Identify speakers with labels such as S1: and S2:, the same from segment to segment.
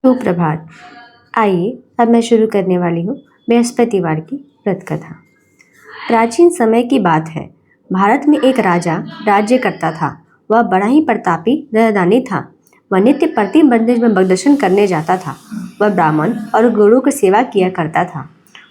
S1: सुप्रभात। आइए अब मैं शुरू करने वाली हूँ बृहस्पतिवार की व्रत कथा। प्राचीन समय की बात है। भारत में एक राजा राज्य करता था। वह बड़ा ही प्रतापी धनदानी था। वह नित्य प्रति मंदिर में दर्शन करने जाता था। वह ब्राह्मण और गुरु की सेवा किया करता था।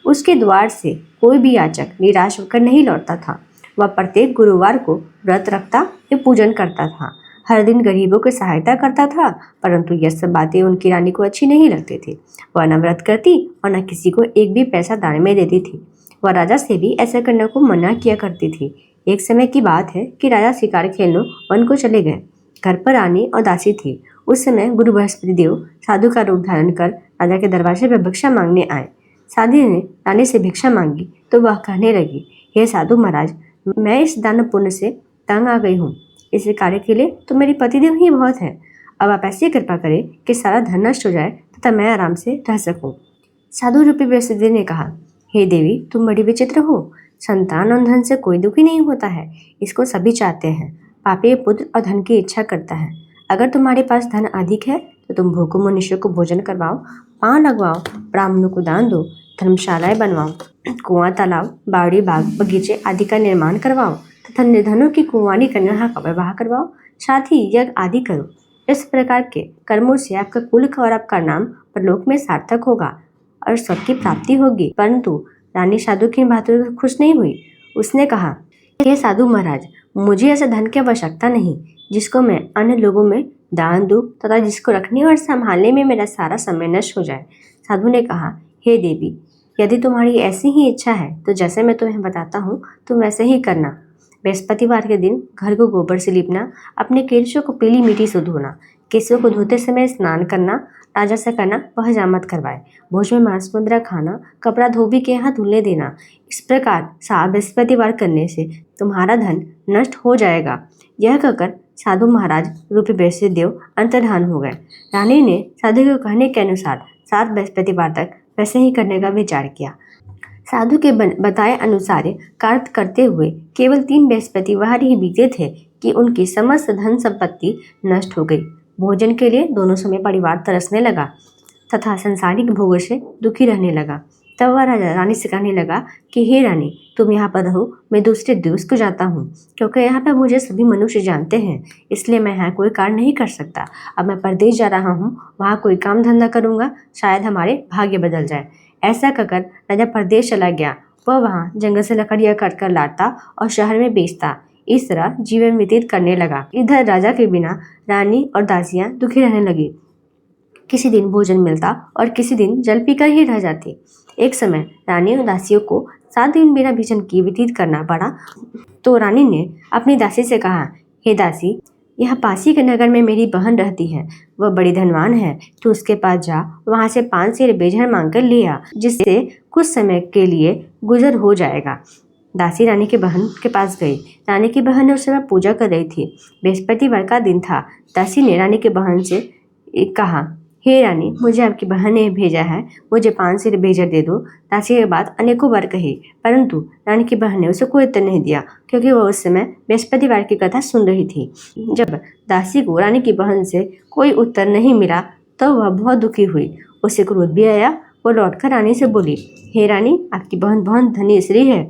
S1: उसके द्वार से कोई भी याचक निराश होकर नहीं लौटता था। वह प्रत्येक गुरुवार को व्रत रखता या पूजन करता था। हर दिन गरीबों की सहायता करता था, परंतु यह सब बातें उनकी रानी को अच्छी नहीं लगती थी। वह न व्रत करती और न किसी को एक भी पैसा दान में देती थी। वह राजा से भी ऐसा करने को मना किया करती थी। एक समय की बात है कि राजा शिकार खेलने वन को चले गए। घर पर रानी और दासी थी। उस समय गुरु बृहस्पति देव साधु का रूप धारण कर राजा के दरवाजे पर भिक्षा मांगने आए। साधु ने रानी से भिक्षा मांगी तो वह कहने लगी, हे साधु महाराज, मैं इस दान पुण्य से तंग आ गई हूँ। इस कार्य के लिए तो मेरी पतिदेव ही बहुत है। अब आप ऐसी कृपा करें कि सारा धन नष्ट हो जाए तथा मैं आराम से रह सकूं। साधु रूपी बृहस्पति ने कहा, हे देवी, तुम बड़ी विचित्र हो। संतान और धन से कोई दुखी नहीं होता है। इसको सभी चाहते हैं। पापी पुत्र और धन की इच्छा करता है। अगर तुम्हारे पास धन अधिक है तो तुम भूखों मनुष्यों को भोजन करवाओ, पांव लगवाओ, ब्राह्मणों को दान दो, धर्मशालाएं बनवाओ, कुआं, तालाब, बावड़ी, बाग, बगीचे आदि का निर्माण करवाओ तथा निर्धनों की कुंवारी कन्या का विवाह करवाओ, साथ ही यज्ञ आदि करो। इस प्रकार के कर्मों से आपका कुल और आपका नाम परलोक में सार्थक होगा और सबकी प्राप्ति होगी। परंतु रानी साधु की बातों से खुश नहीं हुई। उसने कहा, हे साधु महाराज, मुझे ऐसे धन की आवश्यकता नहीं जिसको मैं अन्य लोगों में दान दूं तथा जिसको रखने और संभालने में मेरा सारा समय नष्ट हो जाए। साधु ने कहा, हे देवी, यदि तुम्हारी ऐसी ही इच्छा है तो जैसे मैं तुम्हें बताता हूँ तुम वैसे ही करना। बृहस्पतिवार के दिन घर को गोबर से लीपना, अपने केशों को पीली मिट्टी से धोना, केशों को धोते समय स्नान करना, राजा से करना वह हजामत करवाए, भोज में मांस मुद्रा खाना, कपड़ा धोबी के यहाँ धुलने देना। इस प्रकार बृहस्पतिवार करने से तुम्हारा धन नष्ट हो जाएगा। यह कहकर साधु महाराज रूपी बृहस्पति देव अंतर्धान हो गए। रानी ने साधु के कहने के अनुसार 7 बृहस्पतिवार तक वैसे ही करने का विचार किया। साधु के बताए अनुसार कार्य करते हुए केवल 3 बृहस्पतिवार ही बीते थे कि उनकी समस्त धन संपत्ति नष्ट हो गई। भोजन के लिए दोनों समय परिवार तरसने लगा तथा संसारिक भोगों से दुखी रहने लगा। तब वह राजा रानी से कहने लगा कि हे रानी, तुम यहाँ पर रहो, मैं दूसरे देश को जाता हूँ, क्योंकि यहाँ पर मुझे सभी मनुष्य जानते हैं, इसलिए मैं यहाँ कोई कार्य नहीं कर सकता। अब मैं परदेश जा रहा हूँ, वहाँ कोई काम धंधा करूँगा, शायद हमारे भाग्य बदल जाए। ऐसा कहकर राजा परदेश चला गया। वह वहाँ जंगल से लकड़ियाँ काट कर लाता और शहर में बेचता। इस तरह जीवन व्यतीत करने लगा। इधर राजा के बिना रानी और दासियाँ दुखी रहने लगी। किसी दिन भोजन मिलता और किसी दिन जल पीकर ही रह जाती। एक समय रानी और दासियों को 7 दिन बिना भोजन किए व्यतीत करना पड़ा तो रानी ने अपनी दासी से कहा, हे दासी, यह पासी के नगर में मेरी बहन रहती है। वह बड़ी धनवान है। तू उसके पास जा, वहाँ से 5 सेर बेजहर मांग कर ले आ, जिससे कुछ समय के लिए गुजर हो जाएगा। दासी रानी की बहन के पास गई। रानी की बहन उस समय पूजा कर रही थी। बृहस्पतिवार का दिन था। दासी ने रानी की बहन से कहा, हे रानी, मुझे आपकी बहन ने भेजा है, मुझे 5 सेर बेजहर दे दो। दासी ये बात अनेकों बार कही, परंतु रानी की बहन ने उसे कोई उत्तर नहीं दिया, क्योंकि वह उस समय बृहस्पतिवार की कथा सुन रही थी। जब दासी को रानी की बहन से कोई उत्तर नहीं मिला तो वह बहुत दुखी हुई। उसे क्रोध भी आया। वो लौटकर रानी से बोली, हे रानी, आपकी बहन बहुत धनी स्त्री है।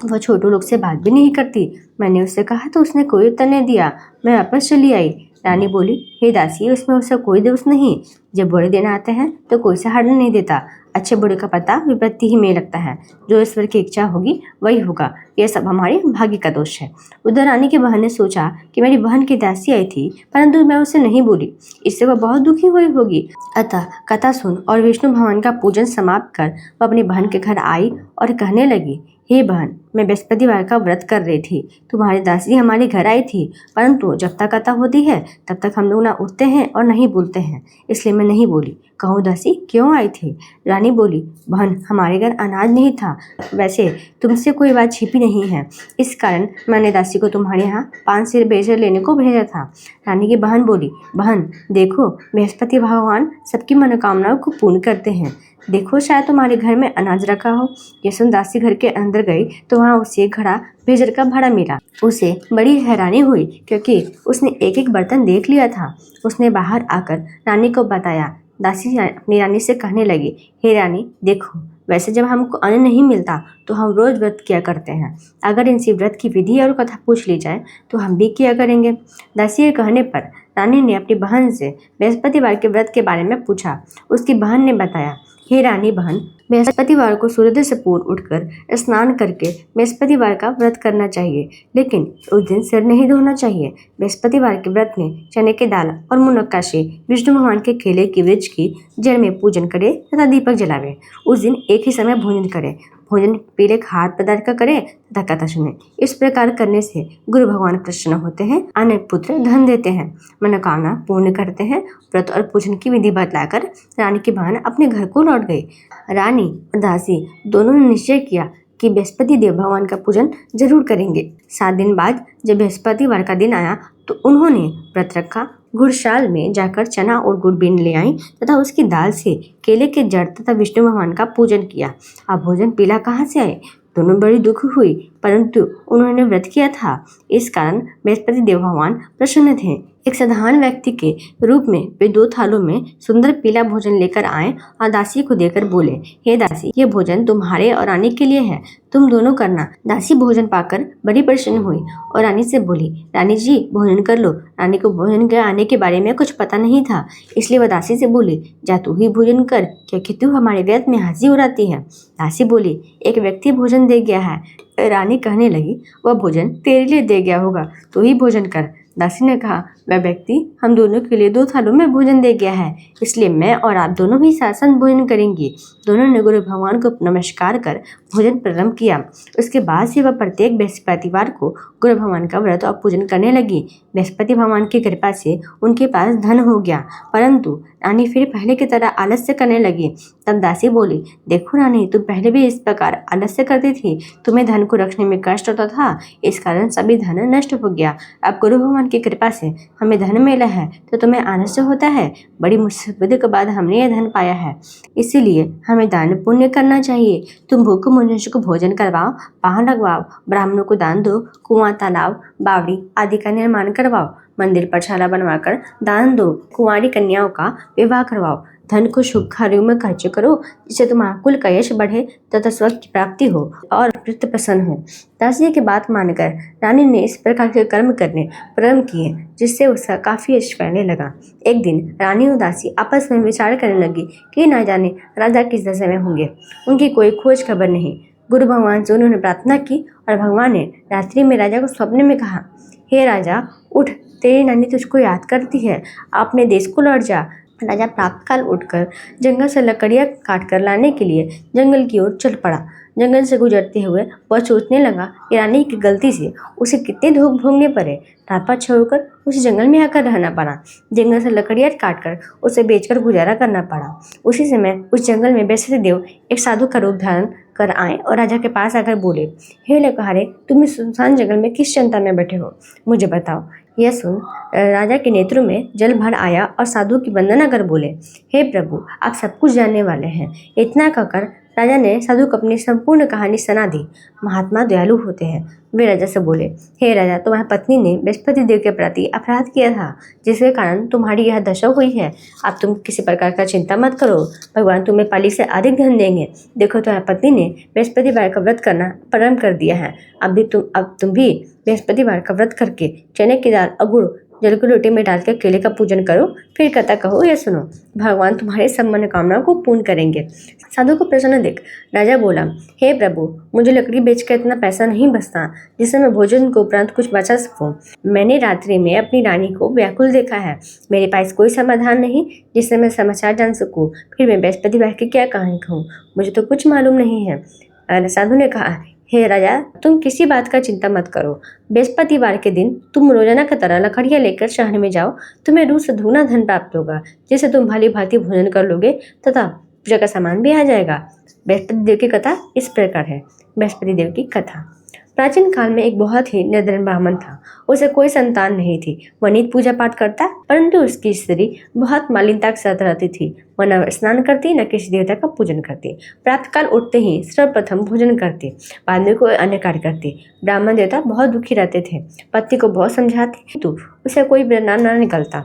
S1: वह छोटू लोग से बात भी नहीं करती। मैंने उससे कहा तो उसने कोई उत्तर नहीं दिया। मैं वापस चली आई। रानी बोली, हे दासी, उसमें उसका कोई दोष नहीं। जब बुरे दिन आते हैं तो कोई सहारा नहीं देता। अच्छे बुरे का पता विपत्ति ही में लगता है। जो ईश्वर की इच्छा होगी वही होगा। यह सब हमारे भाग्य का दोष है। उधर रानी की बहन ने सोचा कि मेरी बहन की दासी आई थी, परंतु मैं उसे नहीं बोली, इससे वह बहुत दुखी हुई होगी। अतः कथा सुन और विष्णु भगवान का पूजन समाप्त कर वह अपनी बहन के घर आई और कहने लगी, हे बहन, मैं बृहस्पतिवार का व्रत कर रही थी। तुम्हारी दासी हमारे घर आई थी, परंतु जब तक कथा होती है तब तक हम लोग ना उठते हैं और नहीं बोलते हैं, इसलिए मैं नहीं बोली। कहो दासी, क्यों आई थी? रानी बोली, बहन, हमारे घर अनाज नहीं था। वैसे तुमसे कोई बात छिपी नहीं है, इस कारण मैंने दासी को तुम्हारे यहाँ 5 सेर बेजहर लेने को भेजा था। रानी की बहन बोली, बहन देखो, बृहस्पति भगवान सबकी मनोकामनाओं को पूर्ण करते हैं। देखो, शायद तुम्हारे घर में अनाज रखा हो। ये सुन दासी घर के अंदर गई तो वहाँ उसे घड़ा बेजहर का भाड़ा मिला। उसे बड़ी हैरानी हुई, क्योंकि उसने एक एक बर्तन देख लिया था। उसने बाहर आकर रानी को बताया दासी अपनी रानी से कहने लगी, हे रानी देखो, वैसे जब हमको अन्न नहीं मिलता तो हम रोज व्रत किया करते हैं। अगर इनसे व्रत की विधि और कथा पूछ ली जाए तो हम भी किया करेंगे। दासी के कहने पर रानी ने अपनी बहन से बृहस्पतिवार के व्रत के बारे में पूछा। उसकी बहन ने बताया, हे रानी बहन, बृहस्पतिवार को सूर्योदय से पूर्व उठकर स्नान करके बृहस्पतिवार का व्रत करना चाहिए, लेकिन उस दिन सिर नहीं धोना चाहिए। बृहस्पतिवार के व्रत में चने की दाल और मुनक्का से विष्णु भगवान के केले की वृक्ष की जड़ में पूजन करे तथा दीपक जलावे। उस दिन एक ही समय भोजन करे। भोजन पीले खाद्य पदार्थ का करे तथा कथा सुने। इस प्रकार करने से गुरु भगवान प्रसन्न होते हैं, अनेक पुत्र धन देते हैं, मनोकामना पूर्ण करते हैं। व्रत और पूजन की विधि बतलाकर रानी की बहन अपने घर को लौट गई। रानी और दासी दोनों ने निश्चय किया कि बृहस्पति देव भगवान का पूजन जरूर करेंगे। 7 दिन बाद जब बृहस्पतिवार का दिन आया तो उन्होंने व्रत रखा। गुड़शाल में जाकर चना और गुड़ बीन ले आई तथा उसकी दाल से केले के जड़ तथा विष्णु भगवान का पूजन किया। अब भोजन पीला कहाँ से आए? दोनों बड़ी दुख हुई, परंतु उन्होंने व्रत किया था, इस कारण बृहस्पति देव भगवान प्रसन्न थे। एक साधारण व्यक्ति के रूप में वे 2 थालों में सुंदर पीला भोजन लेकर आए और दासी को देकर बोले, हे दासी, ये भोजन तुम्हारे और रानी के लिए है, तुम दोनों करना। दासी भोजन पाकर बड़ी प्रसन्न हुई और रानी से बोली, रानी जी भोजन कर लो। रानी को भोजन के आने के बारे में कुछ पता नहीं था, इसलिए वह दासी से बोली, जा तू ही भोजन कर, क्योंकि तू हमारे व्यर्थ में हंसी उड़ाती है। दासी बोली, एक व्यक्ति भोजन दे गया है। रानी कहने लगी, वह भोजन तेरे लिए दे गया होगा, तू ही भोजन कर। दासी ने कहा, वह व्यक्ति हम दोनों के लिए 2 थालों में भोजन दे गया है, इसलिए मैं और आप दोनों ही साथ साथ भोजन करेंगे। दोनों ने गुरु भगवान को नमस्कार कर भोजन प्रारंभ किया। उसके बाद से वह प्रत्येक बृहस्पतिवार को गुरु भगवान का व्रत और पूजन करने लगी। बृहस्पति भगवान की कृपा से उनके पास धन हो गया, परंतु रानी फिर पहले की तरह आलस्य करने लगी। तब दासी बोली, देखो रानी, तुम पहले भी इस प्रकार आलस्य करती थी, तुम्हें धन को रखने में कष्ट होता था, इस कारण सभी धन नष्ट हो गया। अब गुरु भगवान की कृपा से हमें धन मिला है तो तुम्हें आलस्य होता है। बड़ी मुसीबत के बाद हमने यह धन पाया है, इसीलिए हमें दान पुण्य करना चाहिए। तुम भूखे मनुष्य को भोजन करवाओ, पान लगवाओ, ब्राह्मणों को दान दो, कुआं, तालाब, बावड़ी आदि का निर्माण करवाओ, मंदिर पर शाला बनवाकर दान दो, कुंवारी कन्याओं का विवाह करवाओ, धन को शुभ कार्यों में खर्च करो, जिससे तुम्हारा कुल का यश बढ़े तथा स्वर्ग की प्राप्ति हो और पितृ प्रसन्न हो। दासी की बात मानकर रानी ने इस प्रकार के कर्म करने प्रारंभ किए, जिससे उसका काफी यश फैलने लगा। एक दिन रानी और दासी आपस में विचार करने लगी कि न जाने राजा किस दशा में होंगे। उनकी कोई खोज खबर नहीं। गुरु भगवान से उन्होंने प्रार्थना की और भगवान ने रात्रि में राजा को स्वप्न में कहा, हे राजा उठ, तेरी नानी तुझको याद करती है, अपने देश को लौट जा। राजा प्रातःकाल उठकर जंगल से लकड़ियां काट कर लाने के लिए जंगल की ओर चल पड़ा। जंगल से गुजरते हुए वह सोचने लगा कि रानी की गलती से उसे कितने दुख भोगने पड़े। रात छोड़कर उसे जंगल में आकर रहना पड़ा। जंगल से लकड़ियां काटकर उसे बेचकर गुजारा करना पड़ा। उसी समय उस जंगल में बृहस्पति देव एक साधु का रूप धारण कर आए और राजा के पास आकर बोले, हे लकहारे, तुम इस सुनसान जंगल में किस चिंता में बैठे हो, मुझे बताओ। यह सुन राजा के नेत्रों में जल भर आया और साधु की वंदना कर बोले, हे प्रभु, आप सब कुछ जानने वाले हैं। इतना कहकर राजा ने साधु को अपनी संपूर्ण कहानी सुना दी। महात्मा दयालु होते हैं। वे राजा से बोले, हे राजा, तुम्हारी पत्नी ने बृहस्पति देव के प्रति अपराध किया था, जिसके कारण तुम्हारी यह दशा हुई है। अब तुम किसी प्रकार का चिंता मत करो, भगवान तुम्हें पाली से अधिक धन देंगे। देखो, तुम्हारी पत्नी ने बृहस्पतिवार का व्रत करना प्रारंभ कर दिया है। अब तुम भी बृहस्पतिवार का व्रत करके चने की दाल और गुड़ जल को लोटे में डालकर केले का पूजन करो, फिर कथा कहो या सुनो, भगवान तुम्हारे सब मनोकामनाओं को पूर्ण करेंगे। साधु को प्रसन्न देख राजा बोला, हे प्रभु, मुझे लकड़ी बेचकर इतना पैसा नहीं बचता जिससे मैं भोजन को उपरांत कुछ बचा सकूं। मैंने रात्रि में अपनी रानी को व्याकुल देखा है। मेरे पास कोई समाधान नहीं जिससे मैं समाचार जान सकूं। फिर मैं बृहस्पतिवार की क्या कहानी कहूँ, मुझे तो कुछ मालूम नहीं है। साधु ने कहा, हे राजा, तुम किसी बात का चिंता मत करो। बृहस्पतिवार के दिन तुम रोजाना की तरह लकड़ियां लेकर शहर में जाओ, तुम्हें रोज से दुगना धन प्राप्त होगा, जिससे तुम भली भांति भोजन कर लोगे तथा पूजा का सामान भी आ जाएगा। बृहस्पति देव की कथा इस प्रकार है। बृहस्पति देव की कथा। प्राचीन काल में एक बहुत ही निर्धन ब्राह्मण था। उसे कोई संतान नहीं थी। वह नित्य पूजा पाठ करता, परंतु उसकी स्त्री बहुत मलिनता के साथ रहती थी। वह न स्नान करती, न किसी देवता का पूजन करती। प्रातःकाल उठते ही सर्वप्रथम भोजन करती, बाद में कोई अन्य कार्य करती। ब्राह्मण देवता बहुत दुखी रहते थे। पति को बहुत समझाते, किंतु उसे कोई परिणाम न निकलता।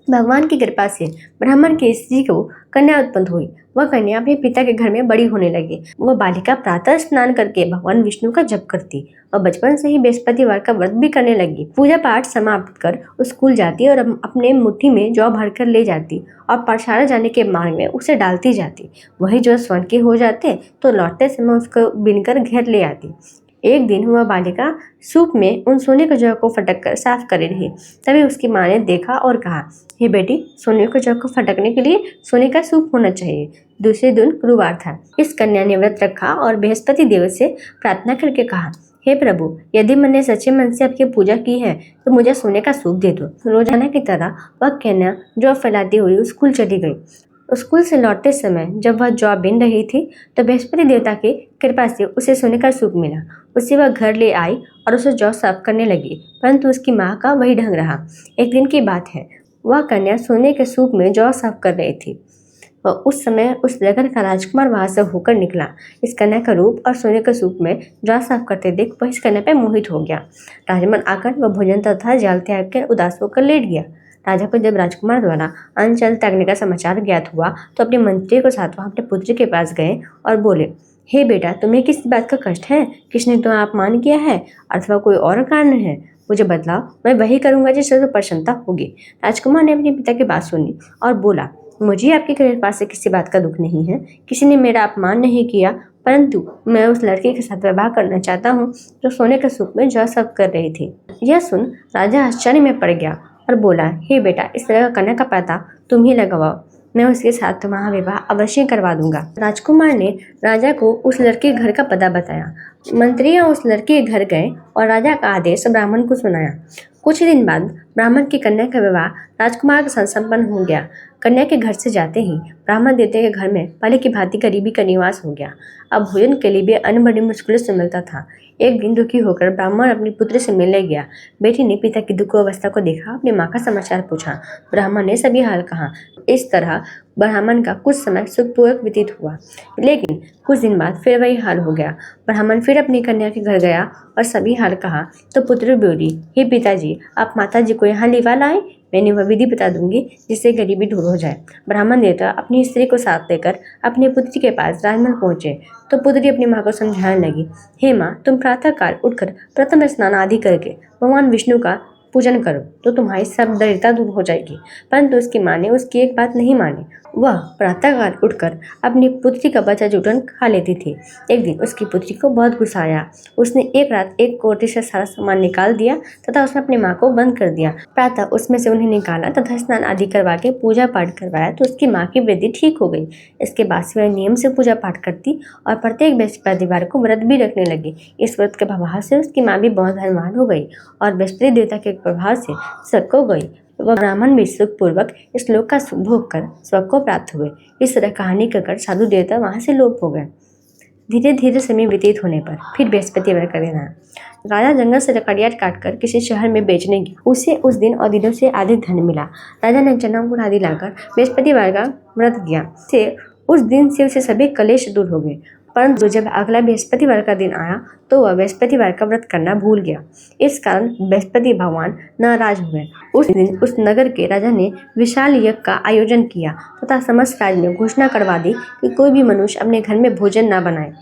S1: भगवान की कृपा से ब्राह्मण की स्त्री को कन्या उत्पन्न हुई। वह कन्या अपने पिता के घर में बड़ी होने लगी। वह बालिका प्रातः स्नान करके भगवान विष्णु का जप करती और बचपन से ही बृहस्पतिवार का व्रत भी करने लगी। पूजा पाठ समाप्त कर वो स्कूल जाती और अपने मुट्ठी में जौ भरकर ले जाती और पाठशाला जाने के मार्ग में उसे डालती जाती। वही जो स्वर्ण के हो जाते तो लौटते समय उसको बिनकर घर ले आती। एक दिन वह बालिका सूप में उन सोने के जौ को फटक कर साफ कर रही। तभी उसकी माँ ने देखा और कहा, हे बेटी, सोने के जौ को फटकने के लिए सोने का सूप होना चाहिए। दूसरे दिन गुरुवार था। इस कन्या ने व्रत रखा और बृहस्पति देव से प्रार्थना करके कहा, हे प्रभु, यदि मैंने सच्चे मन से आपकी पूजा की है तो मुझे सोने का सूप दे दो। रोजाना की तरह वह कन्या जौ फैलाती हुई स्कूल चली गई। स्कूल से लौटते समय जब वह जौ बीन रही थी तो बृहस्पति देवता की कृपा से उसे सोने का सूप मिला। उसे वह घर ले आई और उसे जौ साफ करने लगी, परंतु उसकी माँ का वही ढंग रहा। एक दिन की बात है, वह कन्या सोने के सूप में जौ साफ कर रही थी। वह उस समय उस नगर का राजकुमार वहां से होकर निकला। इस कन्या का रूप और सोने के सूप में जौ साफ करते देख वह इस कन्या पर मोहित हो गया। राजमन आकर वह भोजन तथा जल त्याग कर उदास होकर लेट गया। राजा को जब राजकुमार द्वारा अन्न जल त्यागने का समाचार ज्ञात हुआ तो अपने मंत्री को साथ वहां अपने पुत्र के पास गए और बोले, हे बेटा, तुम्हें किस बात का कष्ट है? किसने तुम्हें अपमान किया है अथवा कोई और कारण है? मुझे बतलाओ, मैं वही करूंगा जिससे तो प्रसन्नता होगी। राजकुमार ने अपने पिता की बात सुनी और बोला, मुझे आपकी कृपा से किसी बात का दुख नहीं है। किसी ने मेरा अपमान नहीं किया, परंतु मैं उस लड़के के साथ विवाह करना चाहता हूँ जो सोने के सूप में जौ साफ कर रही थी। यह सुन राजा आश्चर्य में पड़ गया और बोला, हे बेटा, इस तरह का कन्या का पता तुम ही लगवाओ, मैं उसके साथ तुम्हारा विवाह अवश्य करवा दूंगा। राजकुमार ने राजा को उस लड़के के घर का पता बताया। मंत्रियां उस लड़के के घर गए और राजा का आदेश ब्राह्मण को सुनाया। कुछ दिन बाद ब्राह्मण की कन्या का विवाह राजकुमार के साथ संपन्न हो गया। कन्या के घर से जाते ही ब्राह्मण देवता के घर में पहले की भांति गरीबी का निवास हो गया। अब भोजन के लिए भी अन्न बड़ी मुश्किल से मिलता था। एक दिन दुखी होकर ब्राह्मण अपने पुत्र से मिलने गया। बेटी ने पिता की दुख अवस्था को देखा, अपनी माँ का समाचार पूछा। ब्राह्मण ने सभी हाल कहा। इस तरह ब्राह्मण का कुछ समय सुखपूर्वक व्यतीत हुआ, लेकिन कुछ दिन बाद फिर वही हाल हो गया। ब्राह्मण फिर अपनी कन्या के घर गया और सभी हाल कहा तो पुत्र बोली, हे पिताजी, आप माता जी को यहाँ लिवा लाए, मैंने वह विधि बता दूंगी जिससे गरीबी दूर हो जाए। ब्राह्मण देवता अपनी स्त्री को साथ लेकर अपने पुत्री के पास राजमहल पहुंचे तो पुत्री अपनी माँ को समझाने लगी, हे माँ, तुम प्रातःकाल उठकर प्रथम स्नान आदि करके भगवान विष्णु का पूजन करो तो तुम्हारी सब दरिद्रता दूर हो जाएगी। परंतु उसकी माँ ने उसकी एक बात नहीं मानी। वह प्रातःकाल उठकर अपनी पुत्री का बचा जूठन खा लेती थी। एक दिन उसकी पुत्री को बहुत गुस्सा आया। उसने एक रात एक कोठरी से सारा सामान निकाल दिया तथा उसने अपनी माँ को बंद कर दिया। प्रातः उसमें से उन्हें निकाला तथा स्नान आदि करवा के पूजा पाठ करवाया तो उसकी माँ की वृद्धि ठीक हो गई। इसके बाद से वह नियम से पूजा पाठ करती और प्रत्येक बृहस्पतिवार को व्रत भी रखने लगी। इस व्रत के प्रभाव से उसकी माँ भी बहुत धनवान हो गई और बृहस्पति देवता के प्रभाव से स्वर्ग को गई। वह ब्राह्मण भी सुखपूर्वक इस लोक का भोग कर स्वर्ग को प्राप्त हुए। इस तरह कहानी कहकर साधु देवता वहां से लोप हो गए। धीरे धीरे समय व्यतीत होने पर फिर बृहस्पतिवार का दिन आया। राजा जंगल से लकड़ियाँ काटकर किसी शहर में बेचने गया। उसे उस दिन और दिनों से अधिक धन मिला। राजा ने चना गुड़ आदि लाकर बृहस्पतिवार का व्रत किया। उस दिन से उसे सभी कलेश दूर हो गए। परंतु जब अगला बृहस्पतिवार का दिन आया तो वह बृहस्पतिवार का व्रत करना भूल गया। इस कारण बृहस्पति भगवान नाराज हुए। उस दिन उस नगर के राजा ने विशाल यज्ञ का आयोजन किया तथा समस्त राज्य में घोषणा करवा दी कि कोई भी मनुष्य अपने घर में भोजन न बनाए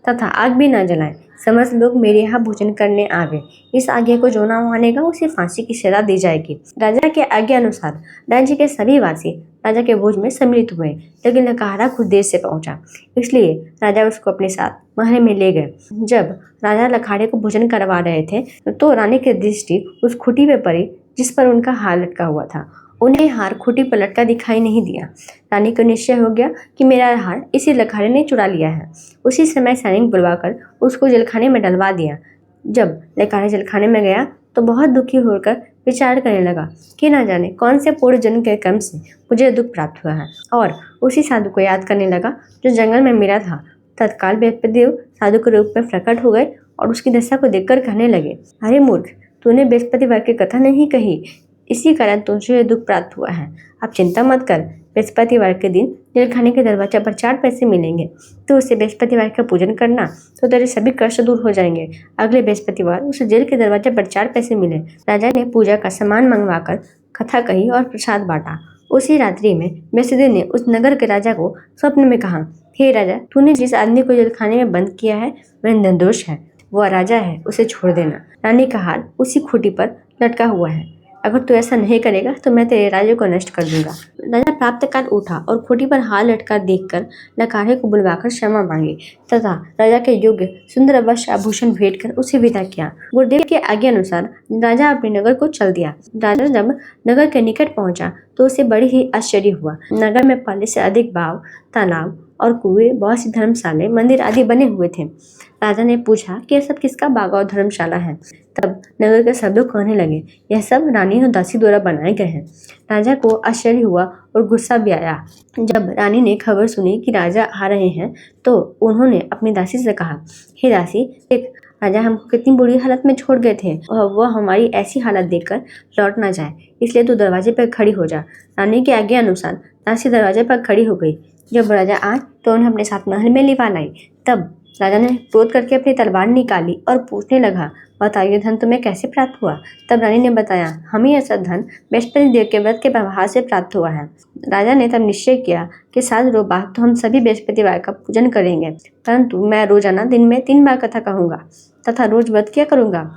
S1: तथा आग भी न जलाए। समस्त लोग मेरे यहाँ भोजन करने आवे। इस आज्ञा को जो न मानेगा उसे फांसी की सजा दी जाएगी। राजा के आज्ञा अनुसार राज्य के सभी वासी राजा के भोज में सम्मिलित हुए, लेकिन लकहारा कुछ देर से पहुंचा, इसलिए राजा उसको अपने साथ महल में ले गए। जब राजा लखाड़े को भोजन करवा रहे थे तो रानी की दृष्टि उस खूंटी पे पड़ी जिस पर उनका हार लटका हुआ था। उन्हें हार खूंटी पर लटका दिखाई नहीं दिया। रानी को निश्चय हो गया कि मेरा हार इसी लखाड़े ने चुरा लिया है। उसी समय सैनिक बुलवाकर उसको जेलखाने में डलवा दिया। जब लखाड़ा जेलखाने में गया तो बहुत दुखी होकर विचार करने लगा कि न जाने कौन से पूर्व जन्म के कर्म से मुझे दुख प्राप्त हुआ है, और उसी साधु को याद करने लगा जो जंगल में मिला था। तत्काल बृहस्पतिदेव साधु के रूप में प्रकट हो गए और उसकी दशा को देखकर कहने लगे, अरे मूर्ख, तूने बृहस्पतिवार की कथा नहीं कही, इसी कारण तुझे दुख प्राप्त हुआ है। अब चिंता मत कर, बृहस्पतिवार के दिन जेलखाने के दरवाजे पर 4 पैसे मिलेंगे, तो उसे बृहस्पतिवार का पूजन करना तो तेरे सभी कष्ट दूर हो जाएंगे। अगले बृहस्पतिवार उसे जेल के दरवाजे पर 4 पैसे मिले। राजा ने पूजा का सामान मंगवाकर कथा कही और प्रसाद बांटा। उसी रात्रि में बृहस्पति ने उस नगर के राजा को स्वप्न में कहा, हे राजा, तूने जिस आदमी को जेलखाने में बंद किया है वह निर्दोष है, वह राजा है, उसे छोड़ देना। रानी का हार उसी खूंटी पर लटका हुआ है। अगर तू ऐसा नहीं करेगा तो मैं तेरे राज्य को नष्ट कर दूंगा। राजा प्रातःकाल उठा और खूंटी पर हार लटका देखकर नकारे को बुलवाकर क्षमा मांगी तथा राजा के योग्य सुंदर वस्त्र आभूषण भेंट कर उसे विदा किया। गुरुदेव के आज्ञा अनुसार राजा अपने नगर को चल दिया। राजा जब नगर के निकट पहुंचा तो उसे बड़ी ही आश्चर्य हुआ। नगर में पहले से अधिक बाव, तालाब और कुएं, बहुत सी धर्मशाले, मंदिर आदि बने हुए थे। राजा ने पूछा कि यह सब किसका बाग और धर्मशाला है। तब नगर के सब लोग कहने लगे, यह सब रानी और दासी द्वारा बनाए गए हैं। राजा को आश्चर्य हुआ और गुस्सा भी आया। जब रानी ने खबर सुनी कि राजा आ रहे हैं तो उन्होंने अपनी दासी से कहा, हे दासी, देख, राजा हमको कितनी बुरी हालत में छोड़ गए थे और वह हमारी ऐसी हालत देखकर लौट ना जाए, इसलिए तू दरवाजे पर खड़ी हो जा। रानी की आज्ञा अनुसार दासी दरवाजे पर खड़ी हो गई। जब राजा आए तो उन्हें अपने साथ महल में लिवा लाई। तब राजा ने क्रोध करके अपनी तलवार निकाली और पूछने लगा, बताइए धन तुम्हें कैसे प्राप्त हुआ। तब रानी ने बताया, हमें यह सब धन बृहस्पति देव के व्रत के प्रभाव से प्राप्त हुआ है। राजा ने तब निश्चय किया कि 7 रोज बाद तो हम सभी बृहस्पतिवार का पूजन करेंगे, परंतु मैं रोजाना दिन में 3 बार कथा कहूँगा तथा रोज व्रत किया करूँगा।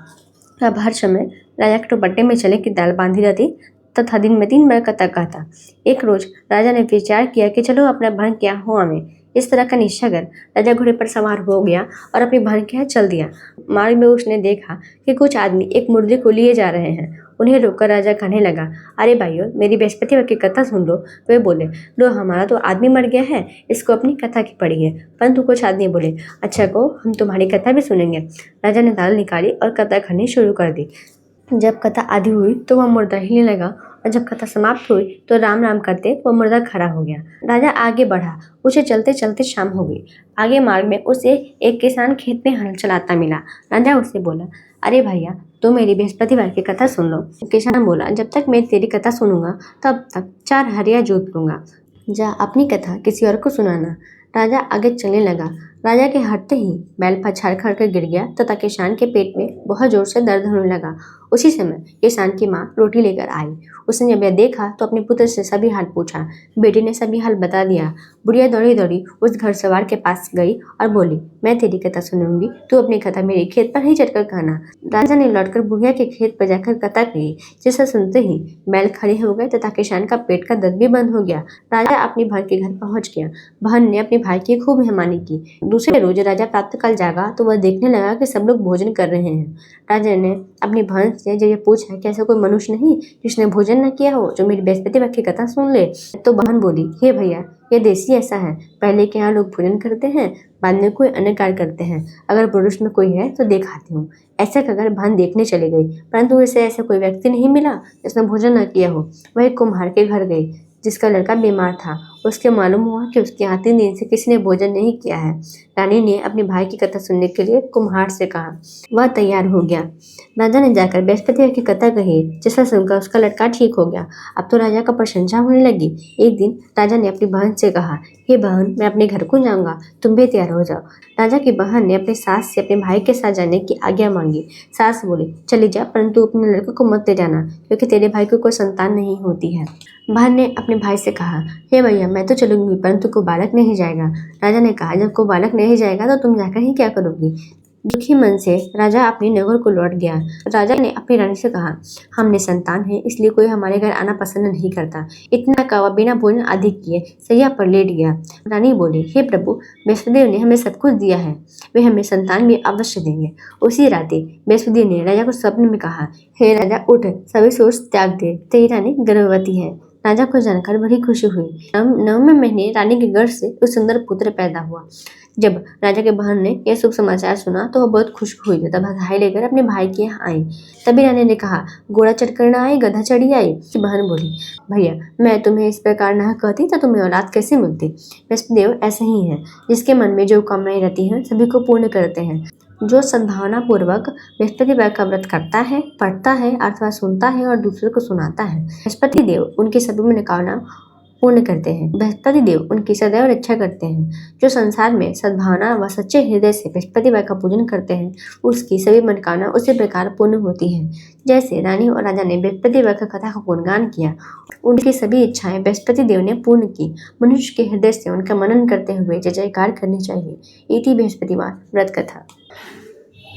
S1: अब हर समय राजा के दुपट्टे में चने की दाल बांधी रहती तथा दिन में 3 बार कथा कहता। एक रोज राजा ने विचार किया कि चलो अपना बहन के यहाँ हो आवे। इस तरह का निश्चय कर राजा घोड़े पर सवार हो गया और अपनी बहन के यहाँ चल दिया। मार्ग में उसने देखा कि कुछ आदमी एक मुर्दे को लिए जा रहे हैं। उन्हें रोककर राजा कहने लगा, अरे भाइयों, मेरी बृहस्पतिवार की कथा सुन लो। वे बोले, लो, हमारा तो आदमी मर गया है, इसको अपनी कथा की पड़ी है। परंतु कुछ आदमी बोले, अच्छा को हम तुम्हारी कथा भी सुनेंगे। राजा ने दाल निकाली और कथा कहनी शुरू कर दी। जब कथा आधी हुई तो वह मुर्दा हिलने लगा और जब कथा समाप्त हुई तो राम राम करते वह मुर्दा खड़ा हो गया। राजा आगे बढ़ा। उसे चलते चलते शाम हो गई। आगे मार्ग में उसे एक किसान खेत में हल चलाता मिला। राजा उससे बोला, अरे भैया, तो मेरी बृहस्पतिवार की कथा सुन लो। किसान बोला, जब तक मैं तेरी कथा सुनूंगा तब तक 4 हरिया जोत लूंगा। जा अपनी कथा किसी और को सुनाना। राजा आगे चलने लगा। राजा के हटते ही बैल पछाड़ कर गिर गया तथा किसान के पेट में बहुत जोर से दर्द होने लगा। उसी समय किसान की माँ रोटी लेकर आई। उसने जब यह देखा तो अपने पुत्र से सभी हाल पूछा। बेटी ने सभी हाल बता दिया। बुढ़िया दौड़ी दौड़ी उस घर सवार के पास गई और बोली, मैं तेरी कथा सुनूंगी, तू अपनी कथा मेरे खेत पर ही चढ़कर कहना। राजा ने लौटकर बुढ़िया के खेत पर जाकर कथा कही, जिसे सुनते ही बैल खड़े हो गए तथा किसान का पेट का दर्द भी बंद हो गया। राजा अपनी बहन के घर पहुंच गया। बहन ने अपने भाई की खूब मेहमानी की। दूसरे रोज राजा प्रातःकाल जागा तो वह देखने लगा कि सब लोग भोजन कर रहे हैं। राजा ने अपनी बहन से जब ये पूछा कि ऐसा कोई मनुष्य नहीं जिसने भोजन न किया हो, जो मेरी बृहस्पतिवार की कथा सुन ले। तो बहन बोली, हे भैया, ये देसी ऐसा है, पहले के यहाँ लोग भोजन करते हैं, बाद में कोई अन्य कार्य करते हैं। अगर पुरुष में कोई है तो दिखाती हूँ। ऐसा कहकर बहन देखने चली गई, परंतु उसे ऐसा कोई व्यक्ति नहीं मिला जिसने भोजन न किया हो। वह एक कुम्हार के घर गई जिसका लड़का बीमार था। उसके मालूम हुआ कि उसके यहाँ 3 दिन से किसी ने भोजन नहीं किया है। रानी ने अपने भाई की कथा सुनने के लिए कुम्हार से कहा। वह तैयार हो गया। राजा ने जाकर बृहस्पतिवार की कथा कही, जिसका सुनकर उसका लड़का ठीक हो गया। अब तो राजा का प्रशंसा होने लगी। एक दिन राजा ने अपनी बहन से कहा, हे बहन, मैं अपने घर को जाऊंगा, तुम भी तैयार हो जाओ। राजा की बहन ने अपनी सास से अपने भाई के साथ जाने की आज्ञा मांगी। सास बोली, चली जा, परंतु अपने लड़के को मत ले जाना, क्योंकि तेरे भाई को कोई संतान नहीं होती है। बहन ने अपने भाई से कहा, हे भैया, मैं तो चलूंगी, परंतु को बालक नहीं जाएगा। राजा ने कहा, जब को बालक नहीं जाएगा तो तुम जाकर ही क्या करोगी। दुखी मन से राजा अपने नगर को लौट गया। राजा ने अपनी रानी से कहा, हमने संतान है, इसलिए कोई हमारे घर आना पसंद नहीं करता। इतना कहा, बिना भोजन आदि किए सैया पर लेट गया। रानी बोली, हे प्रभु, बृहस्पतिदेव ने हमें सब कुछ दिया है, वे हमें संतान भी अवश्य देंगे। उसी राति बृहस्पतिदेव ने राजा को स्वप्न में कहा, हे राजा, उठ, सभी सोच त्याग दे, तेरी रानी गर्भवती है। राजा को जानकर बड़ी खुशी हुई। 9वें महीने रानी के गर्भ से उस सुंदर पुत्र पैदा हुआ। जब राजा के बहन ने यह शुभ समाचार सुना तो वह बहुत खुश हुई तथा बधाई लेकर अपने भाई के यहाँ आई। तभी रानी ने कहा, घोड़ा चढ़कर न आई, गधा चढ़ी आई। बहन बोली, भैया, मैं तुम्हें इस प्रकार न कहती तो तुम्हें औलाद कैसे मिलती। बृहस्पतिदेव ऐसे ही है, जिसके मन में जो कामनाएं रहती हैं सभी को पूर्ण करते हैं। जो सद्भावना पूर्वक बृहस्पतिवार का व्रत करता है, पढ़ता है अथवा सुनता है और दूसरे को सुनाता है, बृहस्पति देव उनकी सभी मनोकामना पूर्ण करते हैं। बृहस्पति देव उनकी सदैव रक्षा करते हैं। जो संसार में सद्भावना व सच्चे हृदय से बृहस्पति का पूजन करते हैं, उसकी सभी मनोकामना उसी प्रकार पूर्ण होती हैं। जैसे रानी और राजा ने बृहस्पति का कथा का गुणगान किया, उनकी सभी इच्छाएं बृहस्पति देव ने पूर्ण की। मनुष्य के हृदय से उनका मनन करते हुए जय जयकार करनी चाहिए। इति बृहस्पतिवार व्रत कथा।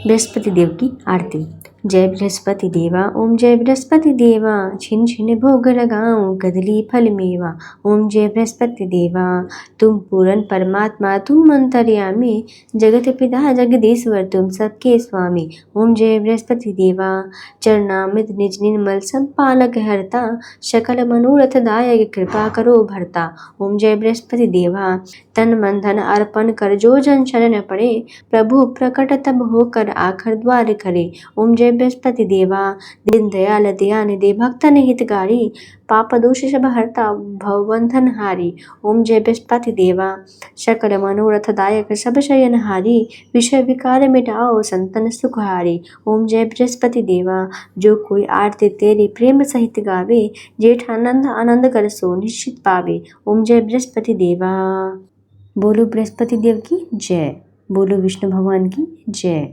S1: बृहस्पति देव की आरती। जय बृहस्पति देवा, ओम जय बृहस्पति देवा, छिन छिन भोग लगाऊं कदली फल मेवा। ओम जय बृहस्पति देवा, तुम पूर्ण परमात्मा, तुम अंतर्यामी, जगत पिता जगदीश्वर, तुम सबके स्वामी। ओम जय बृहस्पति देवा, चरणामृत निज निर्मल संपालक हरता, सकल मनोरथ दायक कृपा करो भरता। ओम जय बृहस्पति देवा, तन मन धन अर्पण कर जो जन शरण पड़े, प्रभु प्रकट तब होकर आखर द्वार करे। ओम जय बृहस्पति देवा, दीन दयाल दयानिधि भक्तन हितकारी, पाप दोष सब हरता भवबंधन हारी। ओम जय बृहस्पति देवा, सकल मनोरथ दायक सब शयनहारी, विषय विकार मिटाओ संतन सुखहारी। ओम जय बृहस्पति देवा, जो कोई आरती तेरी प्रेम सहित गावे, जेठ आनंद आनंद कर सो निश्चित पावे। ओम जय बृहस्पति देवा। बोलो बृहस्पति देव की जय, बोलो विष्णु भगवान की जय।